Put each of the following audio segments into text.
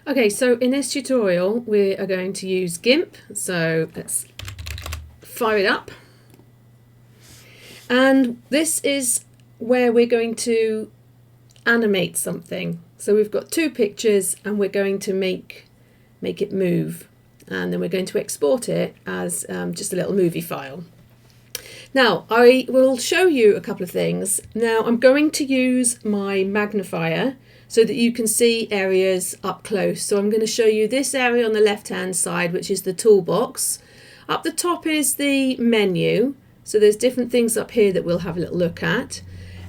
Okay, so in this tutorial we are going to use GIMP, so let's fire it up. And this is where we're going to animate something. So we've got two pictures and we're going to make it move, and then we're going to export it as just a little movie file. Now I will show you a couple of things. Now I'm going to use my magnifier so that you can see areas up close. So I'm going to show you this area on the left hand side, which is the toolbox. Up the top is the menu, so there's different things up here that we'll have a little look at.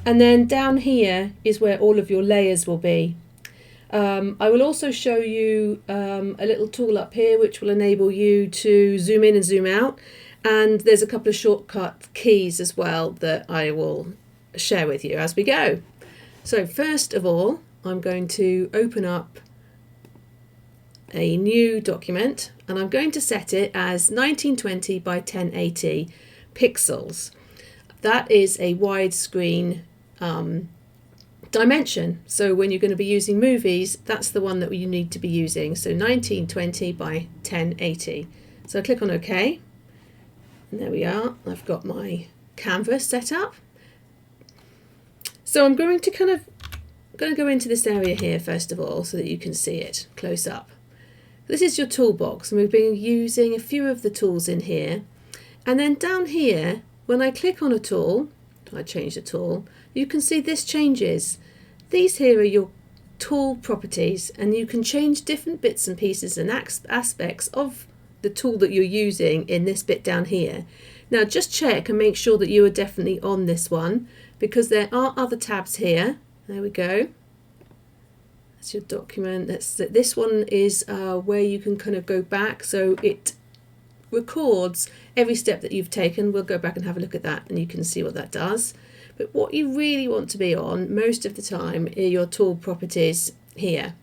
And then down here is where all of your layers will be. I will also show you a little tool up here which will enable you to zoom in and zoom out, and there's a couple of shortcut keys as well that I will share with you as we go. So first of all, I'm going to open up a new document and I'm going to set it as 1920 by 1080 pixels. That is a widescreen dimension, so when you're going to be using movies, that's the one that you need to be using. So 1920 by 1080. So I click on OK, and there we are. I've got my canvas set up. So I'm going to go into this area here first of all so that you can see it close up. This is your toolbox, and we've been using a few of the tools in here. And then down here, when I click on a tool, I change the tool, you can see this changes. These here are your tool properties, and you can change different bits and pieces and aspects of the tool that you're using in this bit down here. Now just check and make sure that you are definitely on this one, because there are other tabs here. There we go. That's your document. This one is where you can kind of go back, so it records every step that you've taken. We'll go back and have a look at that and you can see what that does. But what you really want to be on most of the time are your tool properties here.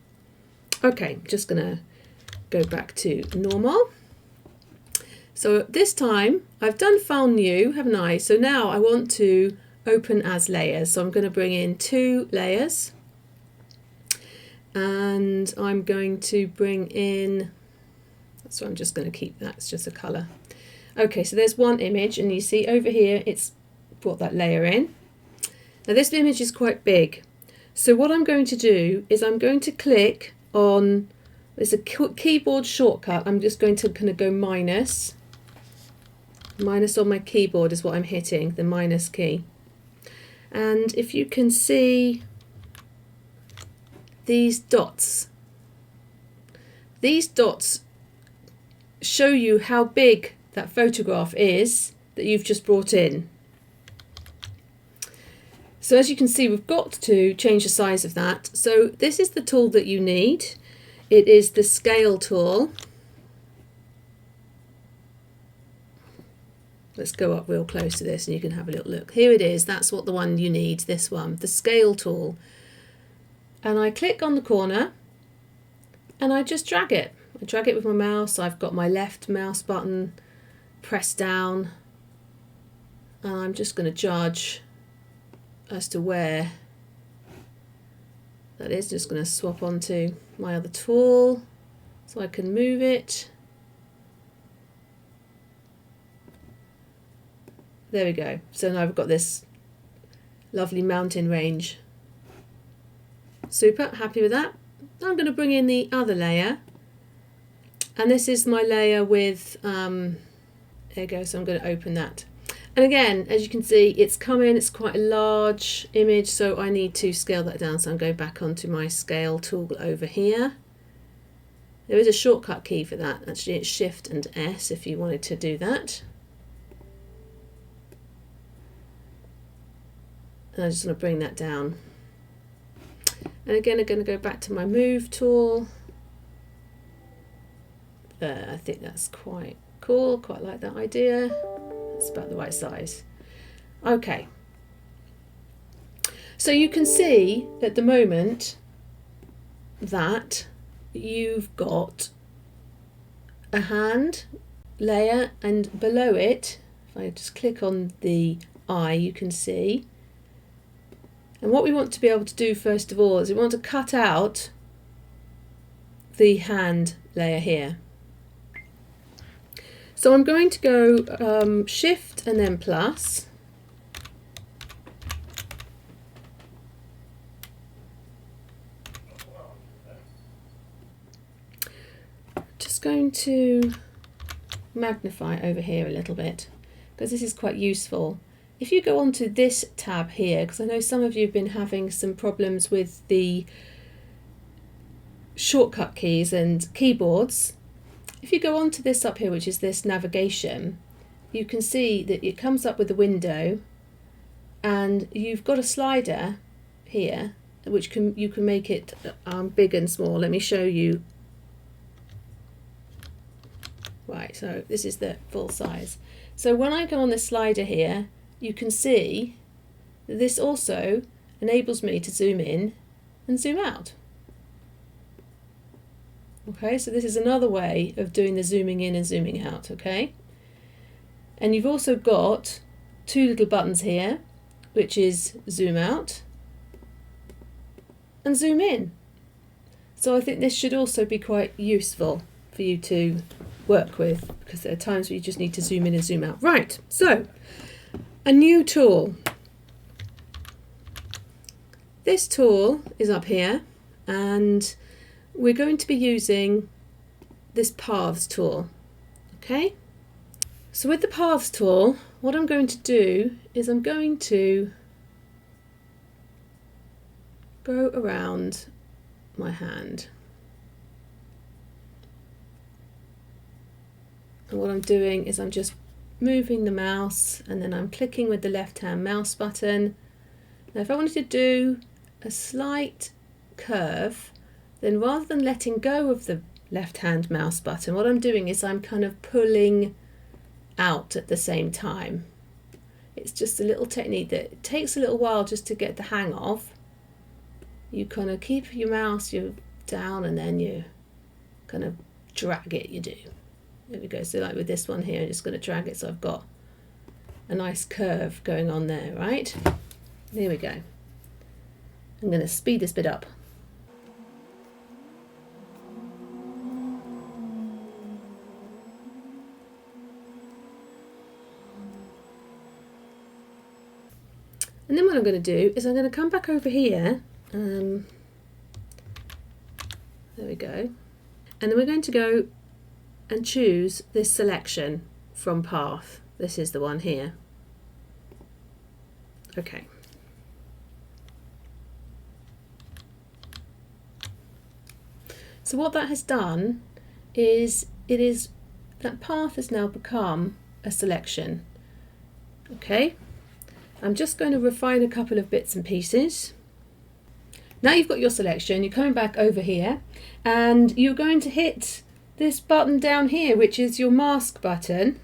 Okay, just gonna go back to normal. So this time I've done File New, haven't I? So now I want to open as layers. So I'm going to bring in 2 layers, and I'm going to bring in, so I'm just going to keep that, it's just a colour. Okay, so there's one image, and you see over here it's brought that layer in. Now this image is quite big, so what I'm going to do is I'm going to click on, there's a keyboard shortcut, I'm just going to kind of go minus on my keyboard is what I'm hitting, the minus key. And if you can see these dots show you how big that photograph is that you've just brought in. So as you can see, we've got to change the size of that. So this is the tool that you need. It is the scale tool. Let's go up real close to this and you can have a little look. Here it is, that's what the one you need, this one, the scale tool. And I click on the corner and I just drag it. I drag it with my mouse. I've got my left mouse button pressed down, and I'm just going to judge as to where that is. Just going to swap onto my other tool so I can move it. There we go. So now I've got this lovely mountain range. Super, happy with that. Now I'm going to bring in the other layer, and this is my layer with, there you go, so I'm going to open that. And again, as you can see, it's coming, it's quite a large image, so I need to scale that down. So I'm going back onto my scale tool over here. There is a shortcut key for that. Actually, it's Shift and S if you wanted to do that. And I just want to bring that down. And again, I'm going to go back to my Move tool. I think that's quite cool, quite like that idea. It's about the right size. Okay. So you can see at the moment that you've got a hand layer, and below it, if I just click on the eye, you can see. And what we want to be able to do first of all is we want to cut out the hand layer here. So I'm going to go Shift and then plus. Just going to magnify over here a little bit because this is quite useful. If you go onto this tab here, because I know some of you have been having some problems with the shortcut keys and keyboards. If you go on to this up here, which is this navigation, you can see that it comes up with a window and you've got a slider here which you can make it big and small. Let me show you. Right, so this is the full size. So when I go on this slider here, you can see that this also enables me to zoom in and zoom out. Okay, so this is another way of doing the zooming in and zooming out, okay? And you've also got two little buttons here, which is zoom out and zoom in. So I think this should also be quite useful for you to work with, because there are times where you just need to zoom in and zoom out. Right, so a new tool. This tool is up here, and we're going to be using this Paths tool. Okay, so with the Paths tool, what I'm going to do is I'm going to go around my hand. And what I'm doing is I'm just moving the mouse and then I'm clicking with the left hand mouse button. Now if I wanted to do a slight curve, then rather than letting go of the left hand mouse button, what I'm doing is I'm kind of pulling out at the same time. It's just a little technique that it takes a little while just to get the hang of. You kind of keep your mouse down and then you kind of drag it, you do. There we go, so like with this one here, I'm just going to drag it so I've got a nice curve going on there, right? There we go. I'm going to speed this bit up. And then what I'm going to do is I'm going to come back over here. There we go. And then we're going to go and choose this selection from Path. This is the one here. Okay. So what that has done is that path has now become a selection. Okay. I'm just going to refine a couple of bits and pieces. Now you've got your selection, you're coming back over here and you're going to hit this button down here, which is your mask button,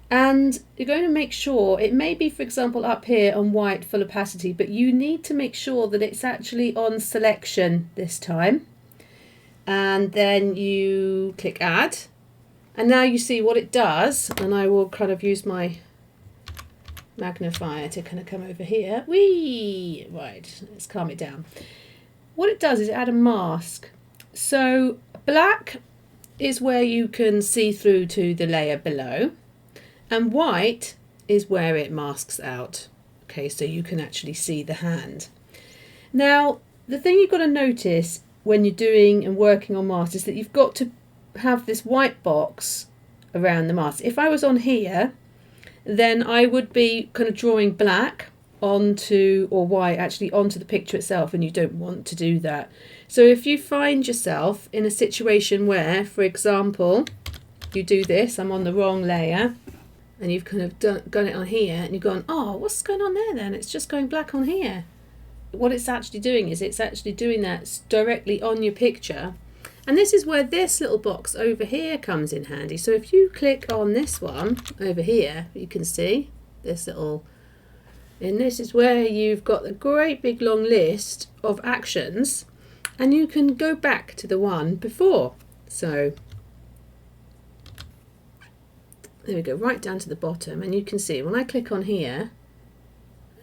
and you're going to make sure, it may be for example up here on white full opacity, but you need to make sure that it's actually on selection this time, and then you click add, and now you see what it does. And I will kind of use my magnifier to kind of come over here. Whee! Right, let's calm it down. What it does is add a mask. So black is where you can see through to the layer below, and white is where it masks out. Okay, so you can actually see the hand. Now, the thing you've got to notice when you're doing and working on masks is that you've got to have this white box around the mask. If I was on here, then I would be kind of drawing black onto, or white actually, onto the picture itself, and you don't want to do that. So if you find yourself in a situation where, for example, you do this, I'm on the wrong layer, and you've kind of done it on here, and you've gone, oh, what's going on there then? It's just going black on here. What it's actually doing is it's actually doing that directly on your picture. And this is where this little box over here comes in handy. So if you click on this one over here, you can see this little, and this is where you've got a great big long list of actions, and you can go back to the one before. So there we go, right down to the bottom, and you can see when I click on here,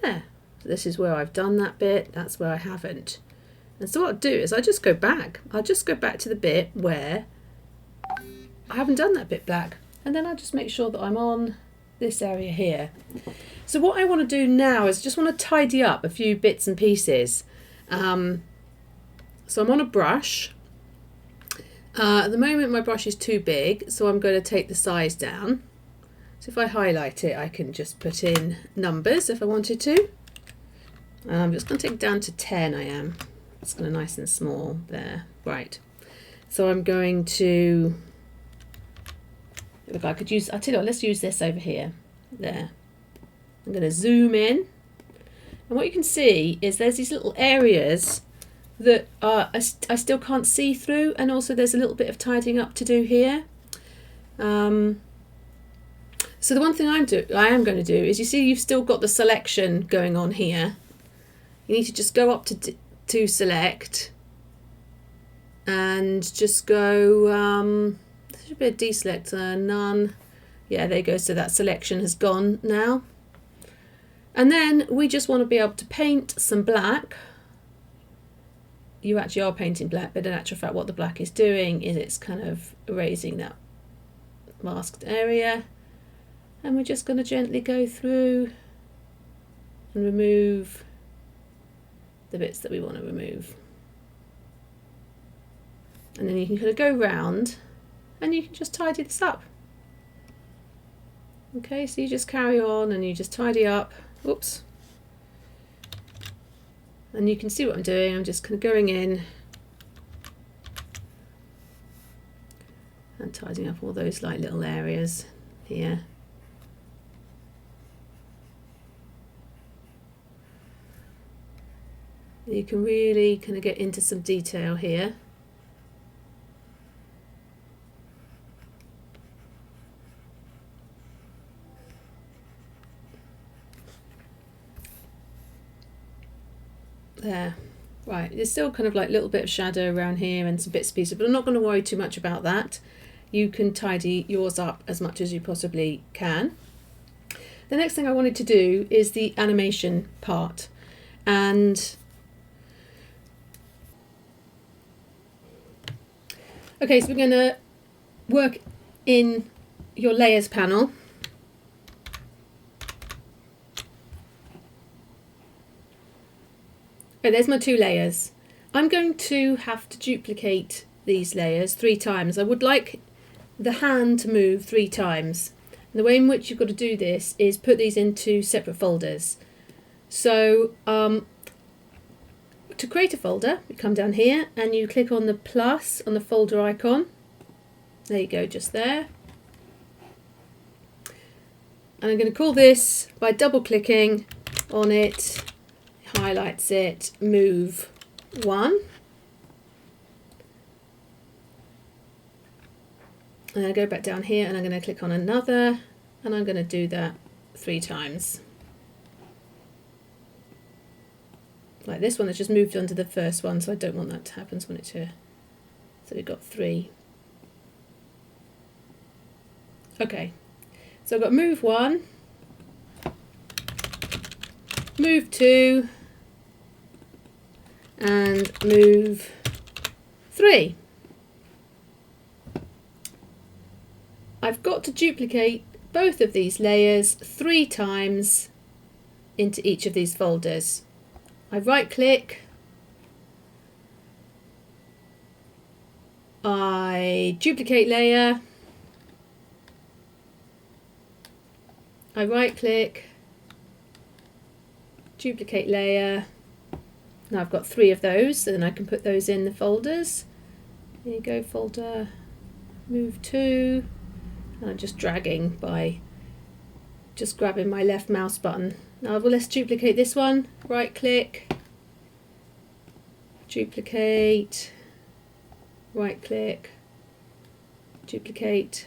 there, this is where I've done that bit, that's where I haven't. And so what I'll do is I'll just go back to the bit where I haven't done that bit black, and then I'll just make sure that I'm on this area here. So what I want to do now is just want to tidy up a few bits and pieces. So I'm on a brush. At the moment my brush is too big, so I'm going to take the size down. So if I highlight it, I can just put in numbers if I wanted to. I'm just going to take it down to 10. I am. It's kind of nice and small there. Right. So I'm going to, look, I could use, I'll tell you what, let's use this over here. There. I'm going to zoom in. And what you can see is there's these little areas that I still can't see through, and also there's a little bit of tidying up to do here. So the one thing I am going to do is, you see you've still got the selection going on here. You need to just go up to select and just go, there should be a deselect, none. Yeah, there you go. So that selection has gone now. And then we just want to be able to paint some black. You actually are painting black, but in actual fact what the black is doing is it's kind of erasing that masked area. And we're just going to gently go through and remove the bits that we want to remove. And then you can kind of go round and you can just tidy this up. Okay, so you just carry on and you just tidy up. Oops. And you can see what I'm doing. I'm just kind of going in and tidying up all those like little areas here. You can really kind of get into some detail here. There. Right, there's still kind of like a little bit of shadow around here and some bits and pieces, but I'm not going to worry too much about that. You can tidy yours up as much as you possibly can. The next thing I wanted to do is the animation part. And okay, so we're going to work in your layers panel. Oh, there's my 2 layers. I'm going to have to duplicate these layers 3 times. I would like the hand to move 3 times. And the way in which you've got to do this is put these into separate folders. So to create a folder, you come down here and you click on the plus on the folder icon. There you go, just there. And I'm going to call this, by double clicking on it, highlights it, move 1. And I go back down here and I'm going to click on another, and I'm going to do that 3 times. Like this one has just moved onto the first one, so I don't want that to happen, so I want it to, so we've got 3. Okay, so I've got move 1, move 2, and move 3. I've got to duplicate both of these layers 3 times into each of these folders. I right click, I duplicate layer, I right click, duplicate layer. Now I've got 3 of those, so then I can put those in the folders. There you go, folder, move 2, and I'm just dragging by just grabbing my left mouse button. Now let's duplicate this one, right click, duplicate, right click, duplicate,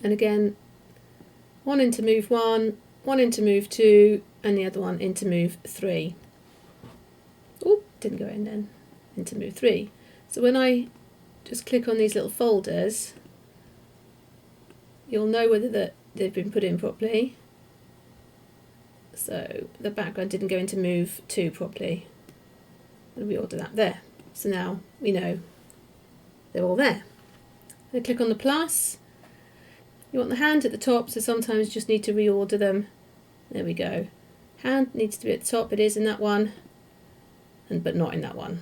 and again, one into move 1, one into move 2, and the other one into move 3. Oh, didn't go in then, into move 3. So when I just click on these little folders, you'll know whether they've been put in properly. So the background didn't go into move 2 properly. and reorder that there. So now we know they're all there. Then click on the plus. You want the hand at the top, so sometimes you just need to reorder them. There we go. Hand needs to be at the top, it is in that one, but not in that one.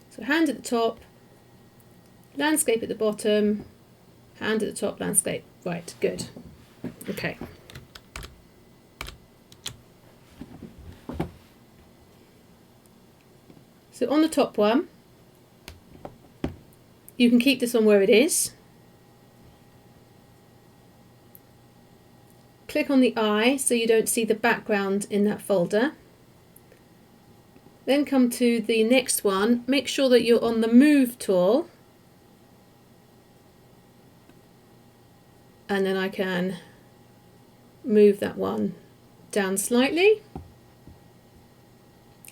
So hand at the top, landscape at the bottom, hand at the top, landscape. Right, good. Okay. So on the top one, you can keep this one where it is. Click on the eye so you don't see the background in that folder. Then come to the next one. Make sure that you're on the Move tool. And then I can move that one down slightly.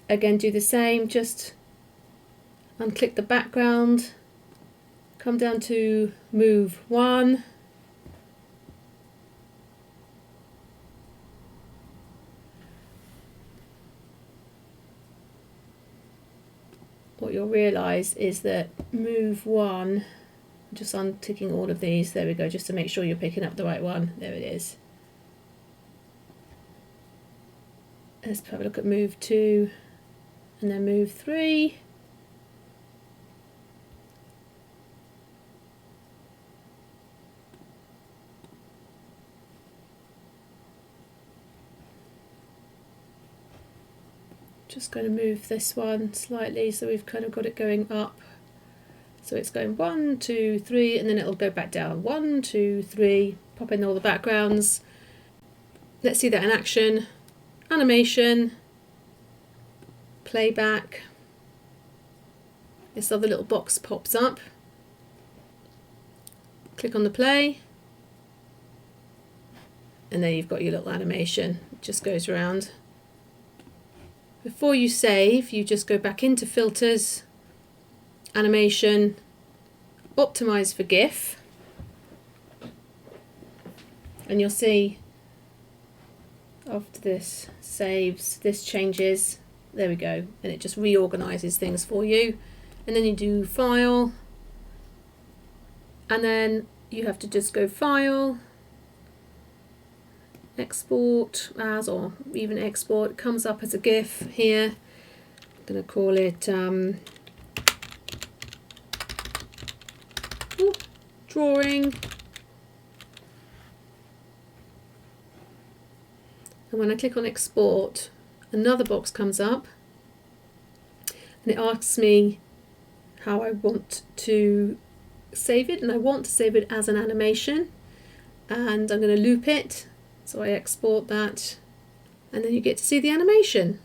Again, do the same, just unclick the background, come down to Move 1. What you'll realise is that Move 1, I'm just unticking all of these, there we go, just to make sure you're picking up the right one. There it is. Let's have a look at Move 2 and then Move 3. Just going to move this one slightly so we've kind of got it going up. So it's going 1, 2, 3, and then it'll go back down. 1, 2, 3, pop in all the backgrounds. Let's see that in action. Animation, playback. This other little box pops up. Click on the play. And there you've got your little animation. It just goes around. Before you save, you just go back into Filters, Animation, Optimize for GIF, and you'll see after this saves, this changes, there we go, and it just reorganizes things for you. And then you do File, and then you have to just go File, Export as, or even export. It comes up as a GIF here. I'm going to call it drawing. And when I click on export, another box comes up and it asks me how I want to save it, and I want to save it as an animation, and I'm going to loop it. So I export that, and then you get to see the animation.